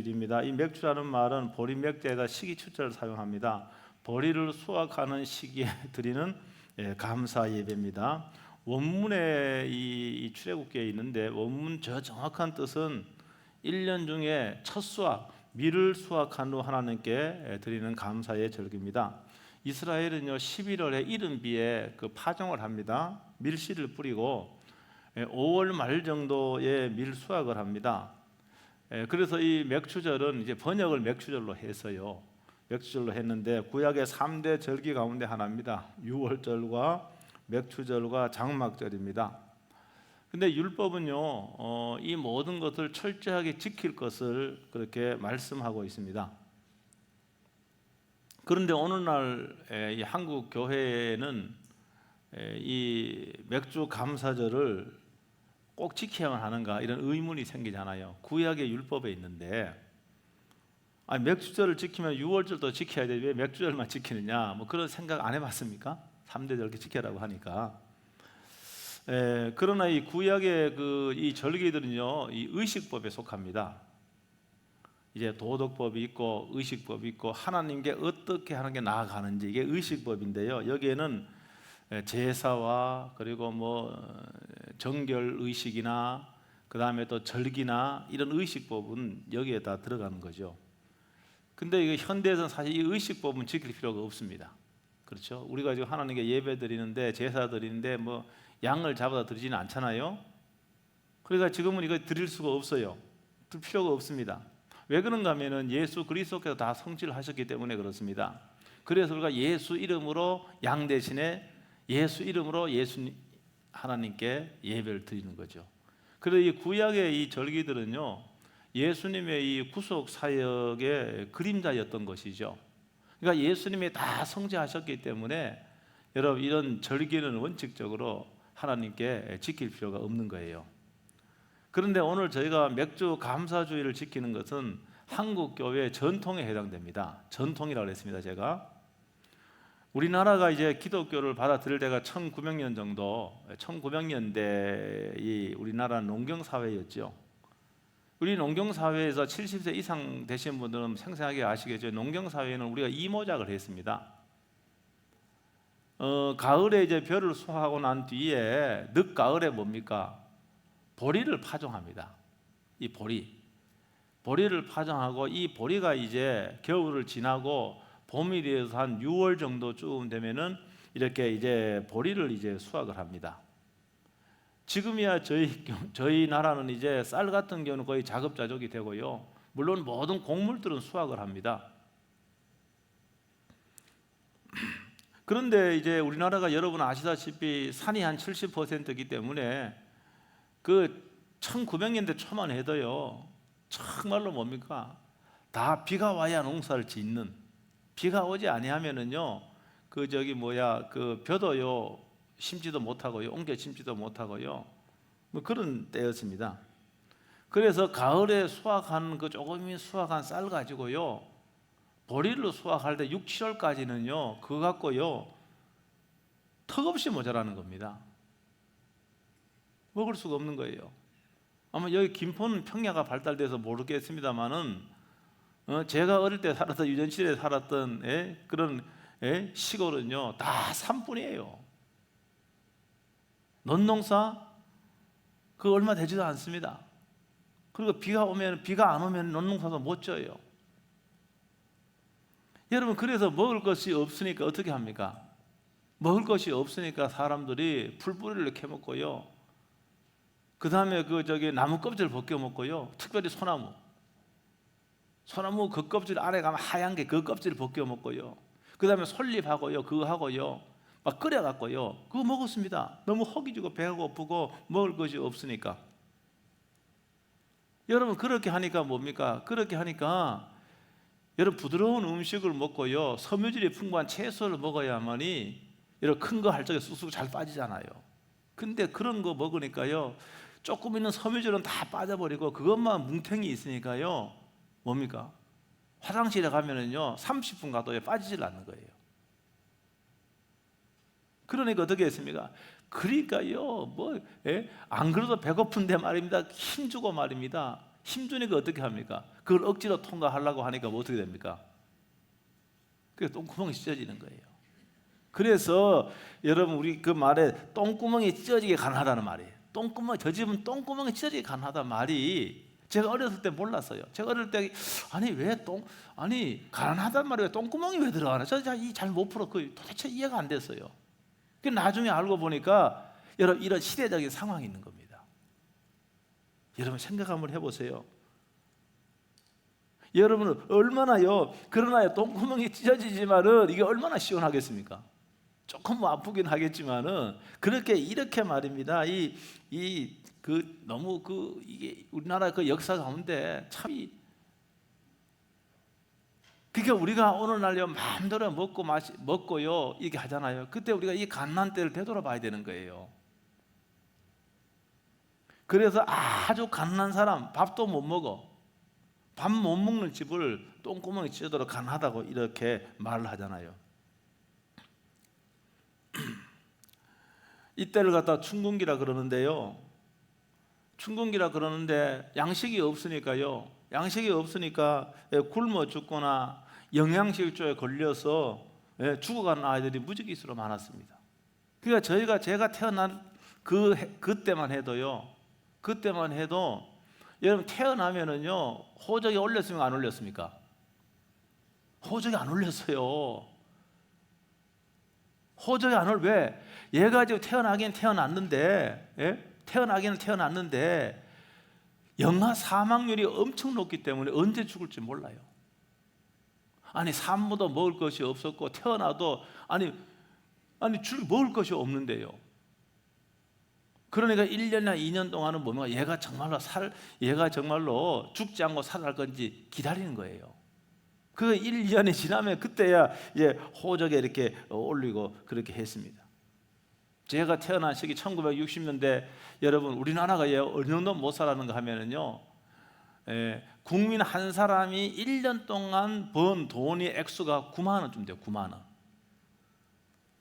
일입니다. 이 맥주라는 말은 보리 맥자에다 시기 추자를 사용합니다. 보리를 수확하는 시기에 드리는 감사 예배입니다. 원문에 이 출애굽기에 있는데 원문 저 정확한 뜻은 1년 중에 첫 수확, 밀을 수확한 후 하나님께 드리는 감사의 절기입니다. 이스라엘은요 11월에 이른비에 그 파종을 합니다. 밀씨를 뿌리고 5월 말 정도에 밀 수확을 합니다. 그래서 이 맥추절은 이제 번역을 맥추절로 해서요. 맥추절로 했는데 구약의 3대 절기 가운데 하나입니다. 유월절과 맥추절과 장막절입니다. 근데 율법은요, 이 모든 것을 철저하게 지킬 것을 그렇게 말씀하고 있습니다. 그런데 오늘날 이 한국 교회에는 이 맥주 감사절을 꼭 지켜야만 하는가 이런 의문이 생기잖아요. 구약의 율법에 있는데 맥주절을 지키면 유월절도 지켜야 돼, 왜 맥주절만 지키느냐, 뭐 그런 생각 안 해봤습니까? 3대 절기 지켜라고 하니까. 그러나 이 구약의 이 절기들은요 이 의식법에 속합니다. 이제 도덕법이 있고 의식법이 있고 하나님께 어떻게 하는 게 나아가는지 이게 의식법인데요. 여기에는 제사와 그리고 뭐 정결 의식이나 그 다음에 또 절기나 이런 의식법은 여기에 다 들어가는 거죠. 근데 이거 현대에서는 사실 이 의식법은 지킬 필요가 없습니다. 그렇죠? 우리가 지금 하나님께 예배 드리는데 제사 드리는데 뭐 양을 잡아다 드리지는 않잖아요. 그러니까 지금은 이거 드릴 수가 없어요. 드릴 필요가 없습니다. 왜 그런가 하면은 예수 그리스도께서 다 성취를 하셨기 때문에 그렇습니다. 그래서 우리가 예수 이름으로 양 대신에 예수 이름으로 예수 하나님께 예배를 드리는 거죠. 그래서 이 구약의 이 절기들은요 예수님의 이 구속 사역의 그림자였던 것이죠. 그러니까 예수님이 다 성취하셨기 때문에 여러분 이런 절기는 원칙적으로 하나님께 지킬 필요가 없는 거예요. 그런데 오늘 저희가 맥주 감사주의를 지키는 것은 한국 교회 전통에 해당됩니다. 전통이라고 했습니다. 제가 우리나라가 이제 기독교를 받아들일 때가 1900년 정도, 1900년대 이 우리나라 농경 사회였죠. 우리 농경 사회에서 70세 이상 되신 분들은 생생하게 아시겠죠. 농경 사회는 우리가 이모작을 했습니다. 가을에 이제 벼를 수확하고 난 뒤에 늦 가을에 뭡니까? 보리를 파종합니다. 이 보리를 파종하고 이 보리가 이제 겨울을 지나고 봄이 되어서 한 6월 정도쯤 되면은 이렇게 이제 보리를 이제 수확을 합니다. 지금이야 저희 나라는 이제 쌀 같은 경우는 거의 자급자족이 되고요. 물론 모든 곡물들은 수확을 합니다. 그런데 이제 우리나라가 여러분 아시다시피 산이 한 70%이기 때문에 그 1900년대 초만 해도요 정말로 뭡니까? 다 비가 와야 농사를 짓는, 비가 오지 아니하면은요 그 벼도요 심지도 못하고요, 옮겨 심지도 못하고요, 뭐 그런 때였습니다. 그래서 가을에 수확한 조금이 수확한 쌀 가지고요 보리를 수확할 때 6, 7월까지는요 그거 갖고요 턱없이 모자라는 겁니다. 먹을 수가 없는 거예요. 아마 여기 김포는 평야가 발달돼서 모르겠습니다만은 제가 어릴 때 살았던 유전시대에 살았던 그런 시골은요 다 산뿐이에요. 논농사 그 얼마 되지도 않습니다. 그리고 비가 안 오면 논농사도 못 져요. 여러분 그래서 먹을 것이 없으니까 어떻게 합니까? 먹을 것이 없으니까 사람들이 풀뿌리를 캐먹고요. 그 다음에 나무 껍질을 벗겨 먹고요. 특별히 소나무 그 껍질 안에 가면 하얀 게 그 껍질을 벗겨 먹고요. 그 다음에 솔잎하고요 그거 하고요 막 끓여갖고요 그거 먹었습니다. 너무 허기지고 배가 고프고 먹을 것이 없으니까. 여러분 그렇게 하니까 뭡니까? 그렇게 하니까 여러분 부드러운 음식을 먹고요 섬유질이 풍부한 채소를 먹어야만이 여러분 큰 거 할 적에 쑥쑥 잘 빠지잖아요. 근데 그런 거 먹으니까요 조금 있는 섬유질은 다 빠져버리고 그것만 뭉탱이 있으니까요 뭡니까? 화장실에 가면은요 30분 가도 빠지질 않는 거예요. 그러니까 어떻게 했습니까? 그러니까요 안 그래도 배고픈데 말입니다 힘주고 말입니다. 힘주니까 어떻게 합니까? 그걸 억지로 통과하려고 하니까 뭐 어떻게 됩니까? 그래서 똥구멍이 찢어지는 거예요. 그래서 여러분 우리 그 말에 똥구멍이 찢어지게 가능하다는 말이에요. 저 집은 똥구멍이 찢어지게 가능하다는 말이 제가 어렸을 때 몰랐어요. 제가 어릴 때 가난하단 말이에요. 똥구멍이 왜 들어가나? 저 잘 못 풀어. 도대체 이해가 안 됐어요. 그 나중에 알고 보니까 여러분 이런 시대적인 상황이 있는 겁니다. 여러분 생각 한번 해보세요. 여러분은 얼마나요? 그러나요 똥구멍이 찢어지지만은 이게 얼마나 시원하겠습니까? 조금 뭐 아프긴 하겠지만은 이렇게 말입니다. 너무 이게 우리나라 그 역사 가운데 참 그러니까 우리가 오늘날요 마음대로 먹고요 이렇게 하잖아요. 그때 우리가 이 갓난 때를 되돌아봐야 되는 거예요. 그래서 아주 가난한 사람 밥도 못 먹어. 밥 못 먹는 집을 똥구멍이 찢어도록 가난하다고 이렇게 말을 하잖아요. 이때를 갖다 춘궁기라 그러는데요. 춘궁기라 그러는데 양식이 없으니까요. 양식이 없으니까 굶어 죽거나 영양실조에 걸려서 죽어가는 아이들이 무지기수로 많았습니다. 그러니까 제가 태어난 그때만 해도요. 그때만 해도 여러분 태어나면은요 호적에 올렸습니까? 안 올렸습니까? 호적에 안 올렸어요. 호적에 안 올 왜? 얘가 지금 태어나기는 태어났는데 영아 사망률이 엄청 높기 때문에 언제 죽을지 몰라요. 산모도 먹을 것이 없었고 태어나도 먹을 것이 없는데요. 그러니까 1년이나 2년 동안은 얘가 정말로 죽지 않고 살아날 건지 기다리는 거예요. 그 1년이 지나면 그때야 이제 호적에 이렇게 올리고 그렇게 했습니다. 제가 태어난 시기 1960년대 여러분 우리나라가 어느 정도 못 살았는가 하면은요 국민 한 사람이 1년 동안 번 돈이 액수가 9만 원쯤 돼요. 9만 원.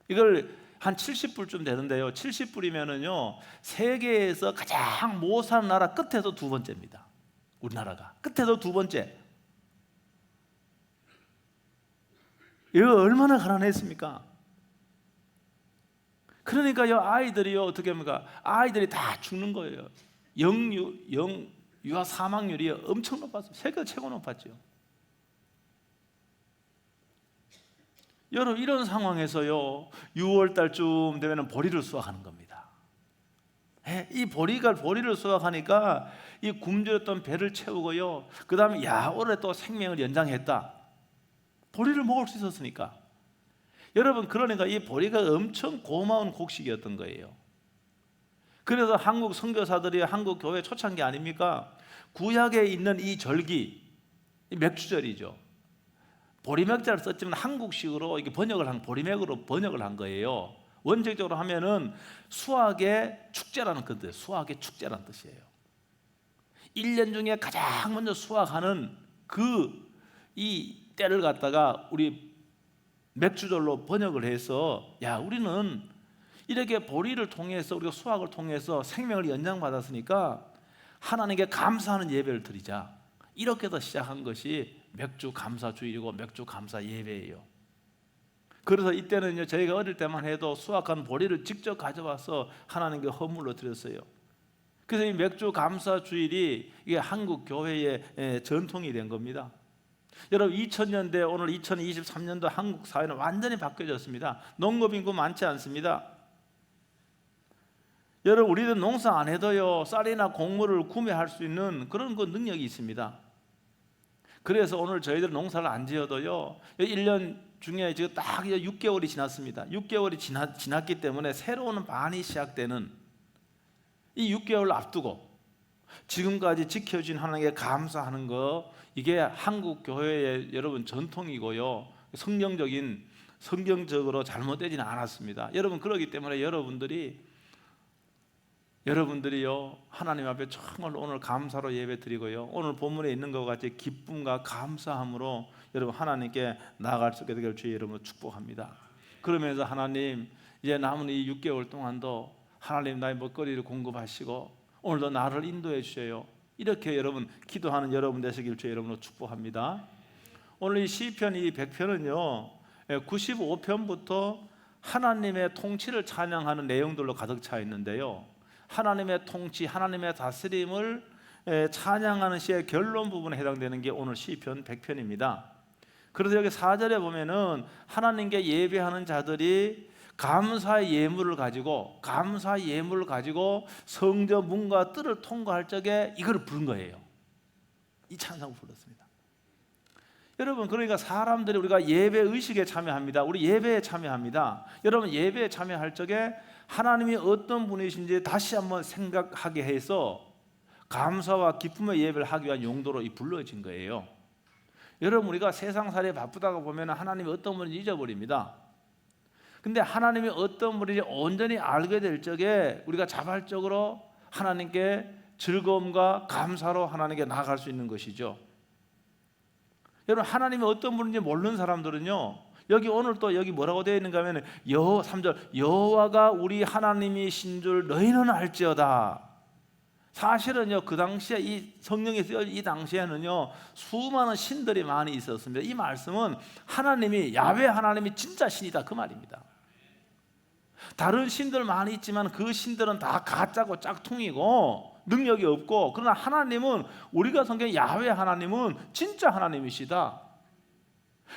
이걸 한 70불쯤 되는데요. 70불이면은요 세계에서 가장 못 사는 나라 끝에서 두 번째입니다. 우리나라가 끝에서 두 번째. 이거 얼마나 가난했습니까? 그러니까요 아이들이요 어떻게 합니까? 아이들이 다 죽는 거예요. 유아 사망률이 엄청 높았어요. 세계 최고 높았죠. 여러분 이런 상황에서요 6월 달쯤 되면 보리를 수확하는 겁니다. 이 보리를 수확하니까 이 굶주렸던 배를 채우고요. 그 다음에 올해 또 생명을 연장했다. 보리를 먹을 수 있었으니까. 여러분 그러니까 이 보리가 엄청 고마운 곡식이었던 거예요. 그래서 한국 선교사들이 한국 교회 초창기 아닙니까? 구약에 있는 이 절기, 이 맥주절이죠. 보리맥자를 썼지만 한국식으로 이렇게 보리맥으로 번역을 한 거예요. 원칙적으로 하면은 수확의 축제라는 뜻이에요. 수확의 축제라는 뜻이에요. 1년 중에 가장 먼저 수확하는 이 때를 갖다가 우리 맥주절로 번역을 해서 우리는 이렇게 보리를 통해서 우리가 수확을 통해서 생명을 연장받았으니까 하나님께 감사하는 예배를 드리자. 이렇게 해서 시작한 것이 맥주 감사주일이고 맥주 감사 예배예요. 그래서 이때는 저희가 어릴 때만 해도 수확한 보리를 직접 가져와서 하나님께 헌물로 드렸어요. 그래서 이 맥주 감사주일이 이게 한국 교회의 전통이 된 겁니다. 여러분 2000년대 오늘 2023년도 한국 사회는 완전히 바뀌어졌습니다. 농업 인구 많지 않습니다. 여러분 우리는 농사 안 해도요 쌀이나 곡물을 구매할 수 있는 그런 능력이 있습니다. 그래서 오늘 저희들 농사를 안 지어도요 1년 중에 지금 딱 6개월이 지났습니다. 6개월이 지났기 때문에 새로운 반이 시작되는 이 6개월을 앞두고 지금까지 지켜준 하나님께 감사하는 거 이게 한국 교회의 여러분 전통이고요. 성경적으로 잘못되지는 않았습니다. 여러분 그렇기 때문에 여러분들이요 하나님 앞에 정말 오늘 감사로 예배 드리고요. 오늘 본문에 있는 것 같이 기쁨과 감사함으로 여러분 하나님께 나아갈 수 있게 되길 주의 이름으로 축복합니다. 그러면서 하나님 이제 남은 이 6개월 동안도 하나님 나의 먹거리를 공급하시고 오늘도 나를 인도해 주셔요. 이렇게 여러분 기도하는 여러분 되시길 주의 이름으로 축복합니다. 오늘 이 시편 이 100편은요 95편부터 하나님의 통치를 찬양하는 내용들로 가득 차 있는데요, 하나님의 통치, 하나님의 다스림을 찬양하는 시의 결론 부분에 해당되는 게 오늘 시편 100편입니다. 그래서 여기 4절에 보면은 하나님께 예배하는 자들이 감사의 예물을 가지고 성전 문과 뜰을 통과할 적에 이걸 부른 거예요. 이 찬송을 불렀습니다. 여러분, 그러니까 사람들이 우리가 예배 의식에 참여합니다. 우리 예배에 참여합니다. 여러분, 예배에 참여할 적에 하나님이 어떤 분이신지 다시 한번 생각하게 해서 감사와 기쁨의 예배를 하기 위한 용도로 불러진 거예요. 여러분, 우리가 세상살이에 바쁘다가 보면 하나님이 어떤 분인지 잊어버립니다. 근데 하나님이 어떤 분인지 온전히 알게 될 적에 우리가 자발적으로 하나님께 즐거움과 감사로 하나님께 나아갈 수 있는 것이죠. 여러분, 하나님이 어떤 분인지 모르는 사람들은요, 여기 오늘 또 여기 뭐라고 되어 있는가 하면 3절 여호와가 우리 하나님이신 줄 너희는 알지어다. 사실은요, 그 당시에 이 성령이 쓰여진 이 당시에는요 수많은 신들이 많이 있었습니다. 이 말씀은 하나님이, 야훼 하나님이 진짜 신이다 그 말입니다. 다른 신들 많이 있지만 그 신들은 다 가짜고 짝퉁이고 능력이 없고, 그러나 하나님은, 우리가 성경에 야훼 하나님은 진짜 하나님이시다.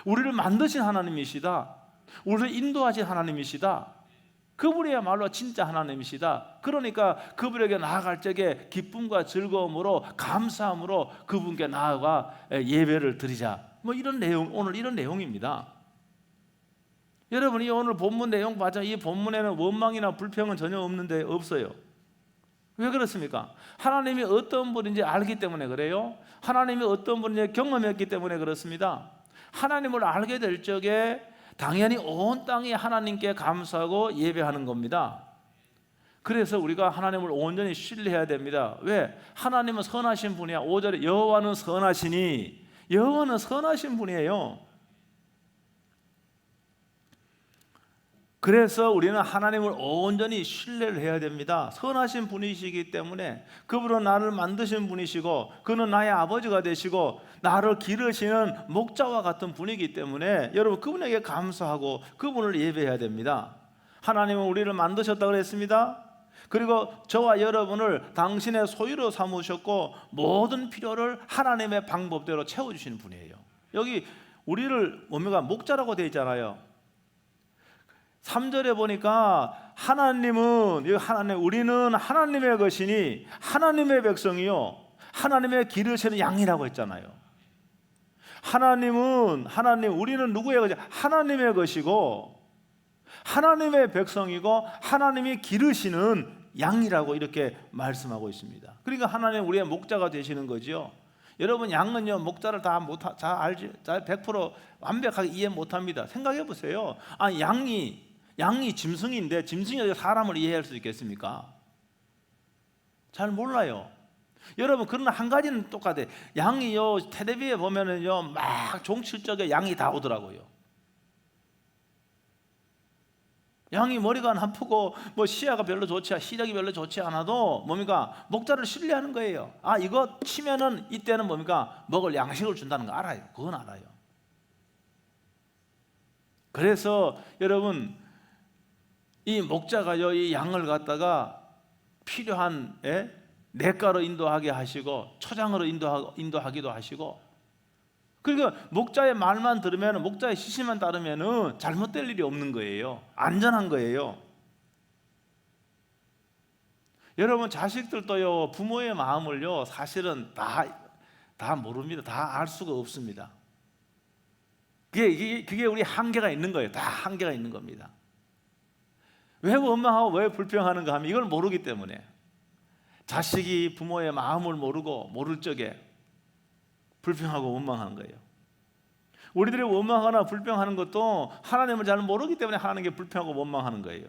우리를 만드신 하나님이시다. 우리를 인도하신 하나님이시다. 그분이야말로 진짜 하나님이시다. 그러니까 그분에게 나아갈 적에 기쁨과 즐거움으로, 감사함으로 그분께 나아가 예배를 드리자. 뭐 이런 내용, 오늘 이런 내용입니다. 여러분이 오늘 본문 내용 봐자 이 본문에는 원망이나 불평은 전혀 없어요. 왜 그렇습니까? 하나님이 어떤 분인지 알기 때문에 그래요. 하나님이 어떤 분인지 경험했기 때문에 그렇습니다. 하나님을 알게 될 적에 당연히 온 땅이 하나님께 감사하고 예배하는 겁니다. 그래서 우리가 하나님을 온전히 신뢰해야 됩니다. 왜? 하나님은 선하신 분이야. 5절에 여호와는 선하시니, 여호와는 선하신 분이에요. 그래서 우리는 하나님을 온전히 신뢰를 해야 됩니다. 선하신 분이시기 때문에, 그분은 나를 만드신 분이시고 그는 나의 아버지가 되시고 나를 기르시는 목자와 같은 분이기 때문에 여러분, 그분에게 감사하고 그분을 예배해야 됩니다. 하나님은 우리를 만드셨다고 그랬습니다. 그리고 저와 여러분을 당신의 소유로 삼으셨고 모든 필요를 하나님의 방법대로 채워주시는 분이에요. 여기 우리를 목자라고 되어 있잖아요. 3절에 보니까 우리는 하나님의 것이니 하나님의 백성이요 하나님의 기르시는 양이라고 했잖아요. 우리는 누구의 것이? 하나님의 것이고 하나님의 백성이고 하나님이 기르시는 양이라고 이렇게 말씀하고 있습니다. 그러니까 하나님 우리의 목자가 되시는 거죠. 여러분, 양은요 목자를 다 100% 완벽하게 이해 못합니다. 생각해 보세요. 양이 짐승인데 짐승이 어떻게 사람을 이해할 수 있겠습니까? 잘 몰라요. 여러분, 그러나 한 가지는 똑같아요. 양이요 텔레비에 보면은요 막 종칠 적에 양이 다 오더라고요. 양이 머리가 안 아프고 시력이 별로 좋지 않아도 목자를 신뢰하는 거예요. 이거 치면은 이때는 먹을 양식을 준다는 거 알아요. 그건 알아요. 그래서 여러분, 이 목자가요 이 양을 갖다가 필요한 냇가로 인도하게 하시고 초장으로 인도하기도 하시고, 그러니까 목자의 말만 들으면, 목자의 지시만 따르면 잘못될 일이 없는 거예요. 안전한 거예요. 여러분, 자식들도요 부모의 마음을요 사실은 다 모릅니다. 다 알 수가 없습니다. 그게 우리 한계가 있는 거예요. 다 한계가 있는 겁니다. 왜 원망하고 왜 불평하는가 하면 이걸 모르기 때문에. 자식이 부모의 마음을 모를 적에 불평하고 원망하는 거예요. 우리들이 원망하거나 불평하는 것도 하나님을 잘 모르기 때문에 하나님께 불평하고 원망하는 거예요.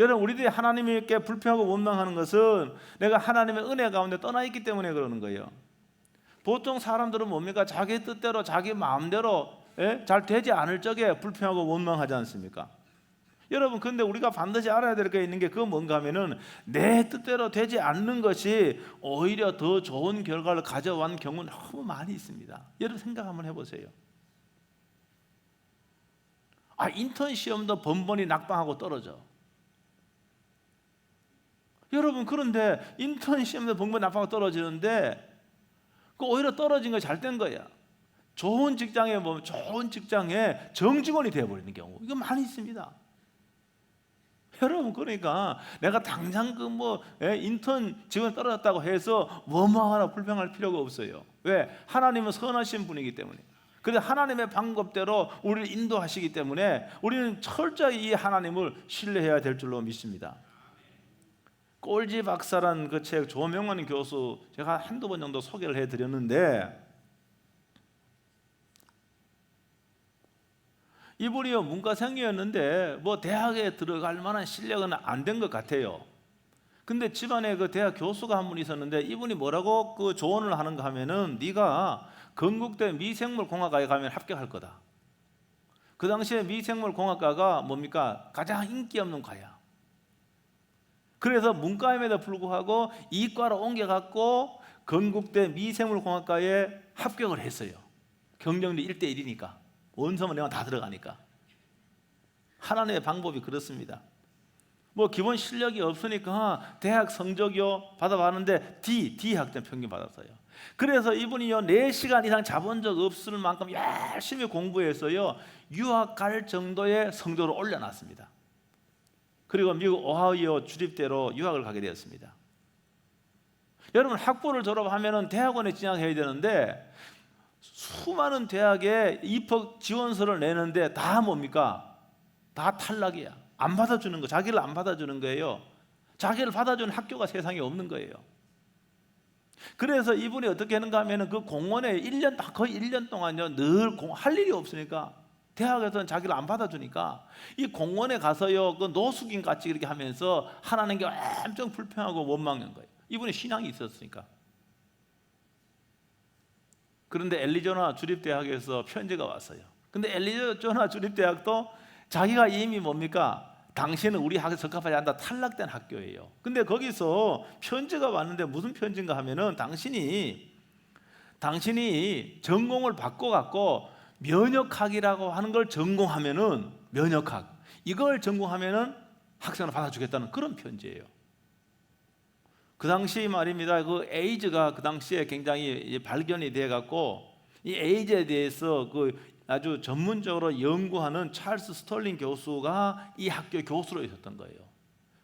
여러분, 우리들이 하나님께 불평하고 원망하는 것은 내가 하나님의 은혜 가운데 떠나 있기 때문에 그러는 거예요. 보통 사람들은 자기 뜻대로 자기 마음대로 잘 되지 않을 적에 불평하고 원망하지 않습니까? 여러분, 근데 우리가 반드시 알아야 될 게 있는 게 그건 뭔가 하면은 내 뜻대로 되지 않는 것이 오히려 더 좋은 결과를 가져온 경우는 너무 많이 있습니다. 여러분 생각 한번 해보세요. 인턴 시험도 번번이 낙방하고 떨어져. 여러분, 그런데 인턴 시험도 번번이 낙방하고 떨어지는데 그 오히려 떨어진 거 잘 된 거야. 좋은 직장에 보면 좋은 직장에 정직원이 되어버리는 경우 이거 많이 있습니다. 여러분, 그러니까 내가 당장 인턴 직원 떨어졌다고 해서 뭐하나 불평할 필요가 없어요. 왜? 하나님은 선하신 분이기 때문에. 그래서 하나님의 방법대로 우리를 인도하시기 때문에 우리는 철저히 이 하나님을 신뢰해야 될 줄로 믿습니다. 꼴지 박사란 그 책 조명환 교수 제가 한두 번 정도 소개를 해드렸는데, 이분이요 문과생이었는데 대학에 들어갈 만한 실력은 안 된 것 같아요. 근데 집안에 그 대학 교수가 한 분 있었는데 이분이 뭐라고 그 조언을 하는가 하면은 네가 건국대 미생물공학과에 가면 합격할 거다. 그 당시에 미생물공학과가 뭡니까? 가장 인기 없는 과야. 그래서 문과임에도 불구하고 이과로 옮겨갖고 건국대 미생물공학과에 합격을 했어요. 경쟁률 1대1이니까 원서만 내면 다 들어가니까. 하나님의 방법이 그렇습니다. 기본 실력이 없으니까 대학 성적이요 받아봤는데 D 학점 평균 받았어요. 그래서 이분이요 4시간 이상 자본 적 없을 만큼 열심히 공부해서요 유학 갈 정도의 성적을 올려놨습니다. 그리고 미국 오하이오 주립대로 유학을 가게 되었습니다. 여러분, 학부를 졸업하면 대학원에 진학해야 되는데 수많은 대학에 입학 지원서를 내는데 다 뭡니까? 다 탈락이야. 안 받아주는 거, 자기를 안 받아주는 거예요. 자기를 받아주는 학교가 세상에 없는 거예요. 그래서 이분이 어떻게 하는가 하면 그 공원에 거의 1년 동안요 늘 할 일이 없으니까 대학에서는 자기를 안 받아주니까 이 공원에 가서요 그 노숙인 같이 이렇게 하면서 하나님께 엄청 불평하고 원망한 거예요. 이분이 신앙이 있었으니까. 그런데 애리조나 주립대학에서 편지가 왔어요. 근데 애리조나 주립대학도 자기가 이미 뭡니까? 당신은 우리 학교에 적합하지 않다, 탈락된 학교예요. 근데 거기서 편지가 왔는데 무슨 편지인가 하면은 당신이 전공을 바꿔갖고 면역학이라고 하는 걸 전공하면은 면역학 이걸 전공하면은 학생을 받아주겠다는 그런 편지예요. 그 당시 말입니다. 그 에이즈가 그 당시에 굉장히 발견이 돼갖고 이 에이즈에 대해서 그 아주 전문적으로 연구하는 찰스 스털링 교수가 이 학교 교수로 있었던 거예요.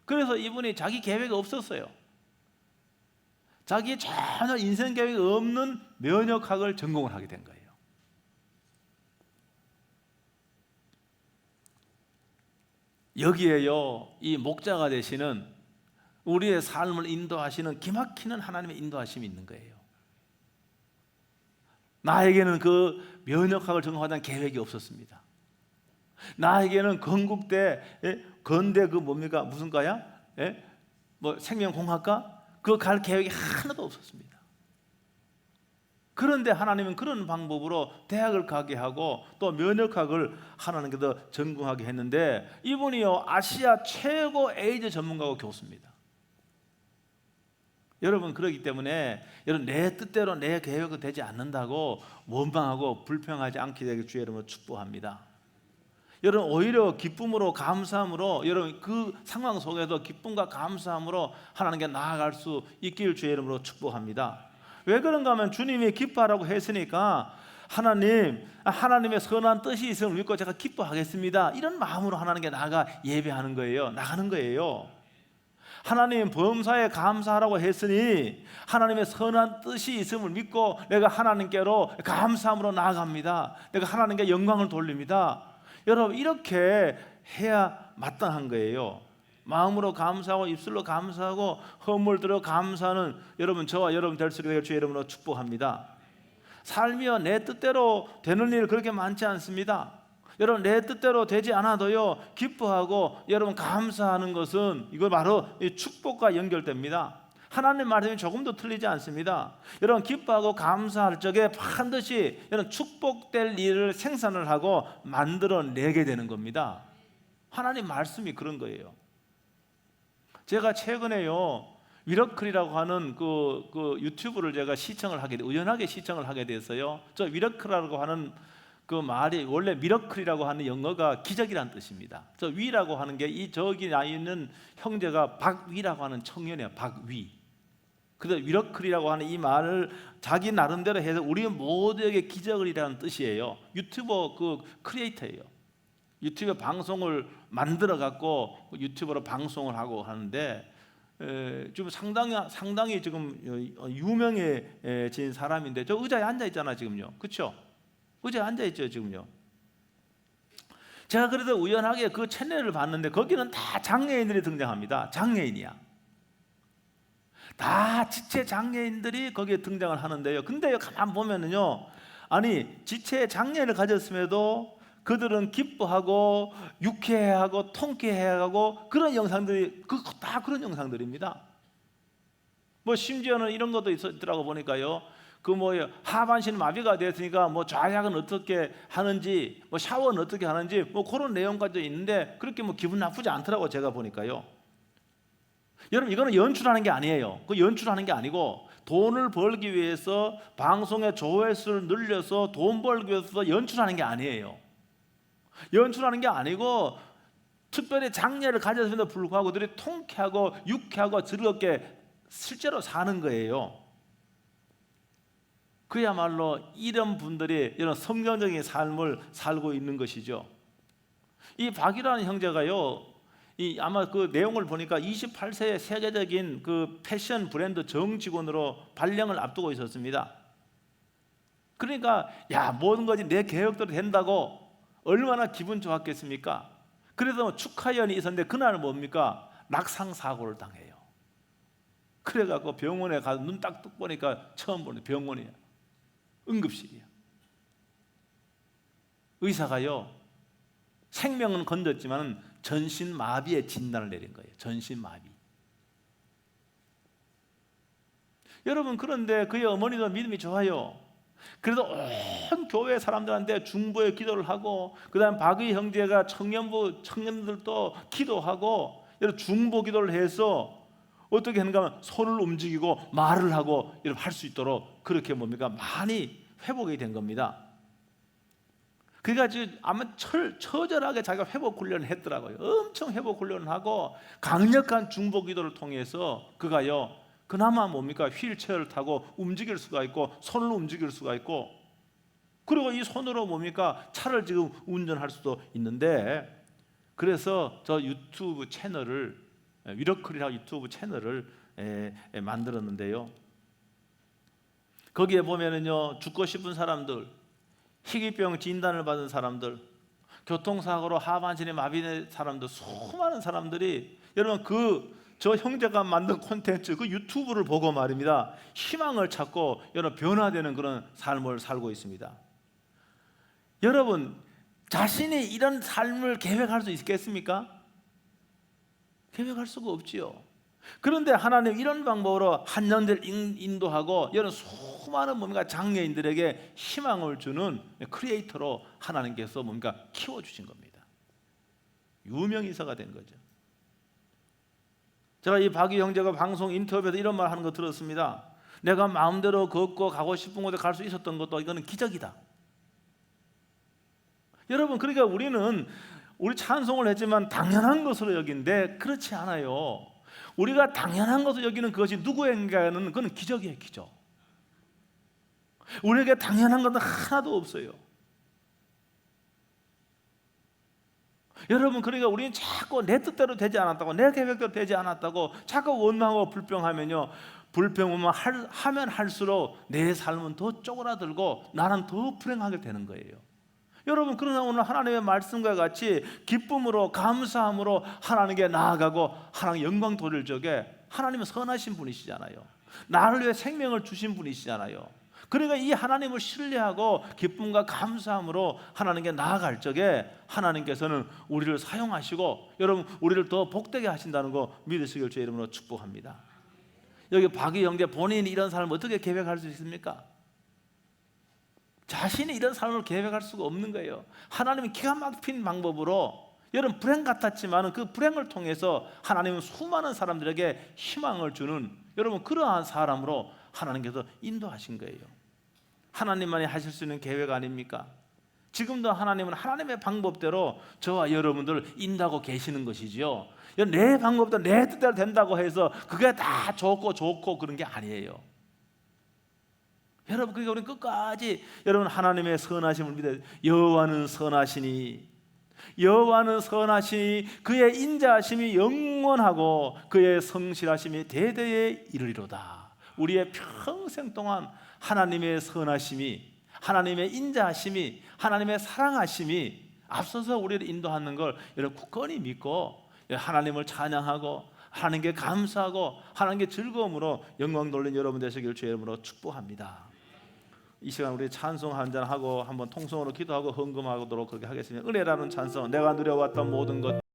그래서 이분이 자기 계획이 없었어요. 자기 전혀 인생 계획이 없는 면역학을 전공을 하게 된 거예요. 여기에요 이 목자가 되시는 우리의 삶을 인도하시는 기막히는 하나님의 인도하심이 있는 거예요. 나에게는 그 면역학을 전공하다는 계획이 없었습니다. 나에게는 건국대 건대 그 뭡니까 무슨 과야? 생명공학과 그거 갈 계획이 하나도 없었습니다. 그런데 하나님은 그런 방법으로 대학을 가게 하고 또 면역학을 하나님께서 전공하게 했는데 이분이요 아시아 최고 에이즈 전문가고 교수입니다. 여러분, 그렇기 때문에 여러분 내 뜻대로 내 계획이 되지 않는다고 원망하고 불평하지 않게 되길 주의 이름으로 축복합니다. 여러분, 오히려 기쁨으로 감사함으로 여러분 그 상황 속에서 기쁨과 감사함으로 하나님께 나아갈 수 있길 주의 이름으로 축복합니다. 왜 그런가 하면 주님이 기뻐하라고 했으니까 하나님의 선한 뜻이 있음을 믿고 제가 기뻐하겠습니다 이런 마음으로 하나님께 나아가 예배하는 거예요. 나가는 거예요. 하나님 범사에 감사하라고 했으니 하나님의 선한 뜻이 있음을 믿고 내가 하나님께로 감사함으로 나아갑니다. 내가 하나님께 영광을 돌립니다. 여러분, 이렇게 해야 마땅한 거예요. 마음으로 감사하고 입술로 감사하고 허물 들어 감사하는 여러분, 저와 여러분 될 수 있게 주의 이름으로 축복합니다. 삶이요 내 뜻대로 되는 일 그렇게 많지 않습니다. 여러분, 내 뜻대로 되지 않아도요 기뻐하고 여러분 감사하는 것은 이거 바로 축복과 연결됩니다. 하나님 말씀이 조금도 틀리지 않습니다. 여러분, 기뻐하고 감사할 적에 반드시 여러분 축복될 일을 생산을 하고 만들어내게 되는 겁니다. 하나님 말씀이 그런 거예요. 제가 최근에요 위러클이라고 하는 그 유튜브를 제가 우연하게 시청을 하게 됐어요. 저 위러클이라고 하는 그 말이 원래 미러클이라고 하는 영어가 기적이란 뜻입니다. 저 위라고 하는 게 저기 나 있는 형제가 박위라고 하는 청년이에요. 박위. 그래서 위러클이라고 하는 이 말을 자기 나름대로 해서 우리 모두에게 기적이라는 뜻이에요. 유튜버 그 크리에이터예요. 유튜브 방송을 만들어 갖고 유튜브로 방송을 하고 하는데 좀 상당히 지금 유명해진 사람인데 저 의자에 앉아 있잖아 지금요. 그렇죠? 의자에 앉아 있죠 지금요. 제가 그래서 우연하게 그 채널을 봤는데 거기는 다 장애인들이 등장합니다. 장애인이야. 다 지체 장애인들이 거기에 등장을 하는데요. 근데요 가만 보면은요, 아니 지체 장애를 가졌음에도 그들은 기뻐하고 유쾌해하고 통쾌해하고 그런 영상들이 다 그런 영상들입니다. 뭐 심지어는 이런 것도 있더라고 보니까요. 그 하반신 마비가 됐으니까 좌약은 어떻게 하는지, 샤워는 어떻게 하는지 그런 내용까지 있는데 그렇게 기분 나쁘지 않더라고 제가 보니까요. 여러분 이거는 연출하는 게 아니에요. 그 연출하는 게 아니고 돈을 벌기 위해서 방송의 조회수를 늘려서 돈 벌기 위해서 연출하는 게 아니에요. 연출하는 게 아니고 특별히 장애를 가졌음에도 불구하고 그들이 통쾌하고 유쾌하고 즐겁게 실제로 사는 거예요. 그야말로 이런 분들이 이런 성경적인 삶을 살고 있는 것이죠. 이 박이라는 형제가요, 아마 그 내용을 보니까 28세의 세계적인 그 패션 브랜드 정직원으로 발령을 앞두고 있었습니다. 그러니까 모든 것이 내 계획대로 된다고 얼마나 기분 좋았겠습니까? 그래서 축하연이 있었는데 그날 뭡니까? 낙상 사고를 당해요. 그래갖고 병원에 가서 눈 딱 뜨고 보니까 처음 보는 병원이에요. 응급실이에요. 의사가요 생명은 건졌지만 전신마비의 진단을 내린 거예요. 전신마비. 여러분 그런데 그의 어머니도 믿음이 좋아요. 그래서 온 교회 사람들한테 중보의 기도를 하고, 그 다음 박의 형제가 청년들도 기도하고 중보 기도를 해서 어떻게 하는가 하면 손을 움직이고 말을 하고 할 수 있도록 그렇게 많이 회복이 된 겁니다. 그러니까 지금 아마 처절하게 자기가 회복 훈련을 했더라고요. 엄청 회복 훈련을 하고 강력한 중보 기도를 통해서 그가요 그나마 휠체어를 타고 움직일 수가 있고 손을 움직일 수가 있고, 그리고 이 손으로 차를 지금 운전할 수도 있는데, 그래서 저 유튜브 채널을 위러클이라고 유튜브 채널을 만들었는데요. 거기에 보면은요 죽고 싶은 사람들, 희귀병 진단을 받은 사람들, 교통사고로 하반신이 마비된 사람들, 수많은 사람들이 여러분 저 형제가 만든 콘텐츠 그 유튜브를 보고 말입니다 희망을 찾고 여러분 변화되는 그런 삶을 살고 있습니다. 여러분 자신이 이런 삶을 계획할 수 있겠습니까? 계획할 수가 없지요. 그런데 하나님 이런 방법으로 한년들 인도하고 여러분 수많은 장애인들에게 희망을 주는 크리에이터로 하나님께서 키워주신 겁니다. 유명인사가 된 거죠. 제가 이 박이 형제가 방송 인터뷰에서 이런 말 하는 거 들었습니다. 내가 마음대로 걷고 가고 싶은 곳에 갈 수 있었던 것도 이거는 기적이다. 여러분 그러니까 우리 찬송을 했지만 당연한 것으로 여긴데 그렇지 않아요. 우리가 당연한 것으로 여기는 그것이 누구에게는 그건 기적이에요. 기적. 우리에게 당연한 것은 하나도 없어요. 여러분 그러니까 우리는 자꾸 내 뜻대로 되지 않았다고, 내 계획대로 되지 않았다고 자꾸 원망하고 불평하면요, 불평하면 하면 할수록 내 삶은 더 쪼그라들고 나는 더 불행하게 되는 거예요. 여러분 그러나 오늘 하나님의 말씀과 같이 기쁨으로 감사함으로 하나님께 나아가고 하나님 영광 돌릴 적에 하나님은 선하신 분이시잖아요. 나를 위해 생명을 주신 분이시잖아요. 그러니까 이 하나님을 신뢰하고 기쁨과 감사함으로 하나님께 나아갈 적에 하나님께서는 우리를 사용하시고 여러분 우리를 더 복되게 하신다는 거 믿으시길 주의 이름으로 축복합니다. 여기 박이 형제 본인이 이런 삶을 어떻게 계획할 수 있습니까? 자신이 이런 삶을 계획할 수가 없는 거예요. 하나님이 기가 막힌 방법으로 여러분 불행 같았지만 그 불행을 통해서 하나님은 수많은 사람들에게 희망을 주는 여러분 그러한 사람으로 하나님께서 인도하신 거예요. 하나님만이 하실 수 있는 계획 아닙니까? 지금도 하나님은 하나님의 방법대로 저와 여러분들을 인도하고 계시는 것이지요. 내 방법대로 내 뜻대로 된다고 해서 그게 다 좋고 그런 게 아니에요. 여러분 그러니까 우리는 끝까지 여러분 하나님의 선하심을 믿어야 돼요. 여호와는 선하시니 그의 인자하심이 영원하고 그의 성실하심이 대대에 이르리로다. 우리의 평생 동안 하나님의 선하심이, 하나님의 인자하심이, 하나님의 사랑하심이 앞서서 우리를 인도하는 걸 여러분 굳건히 믿고 하나님을 찬양하고 하나님께 감사하고 하나님께 즐거움으로 영광 돌린 여러분 되시길 주의 이름으로 축복합니다. 이 시간 우리 찬송 한잔하고 한번 통성으로 기도하고 헌금하도록 그렇게 하겠습니다. 은혜라는 찬송, 내가 누려왔던 모든 것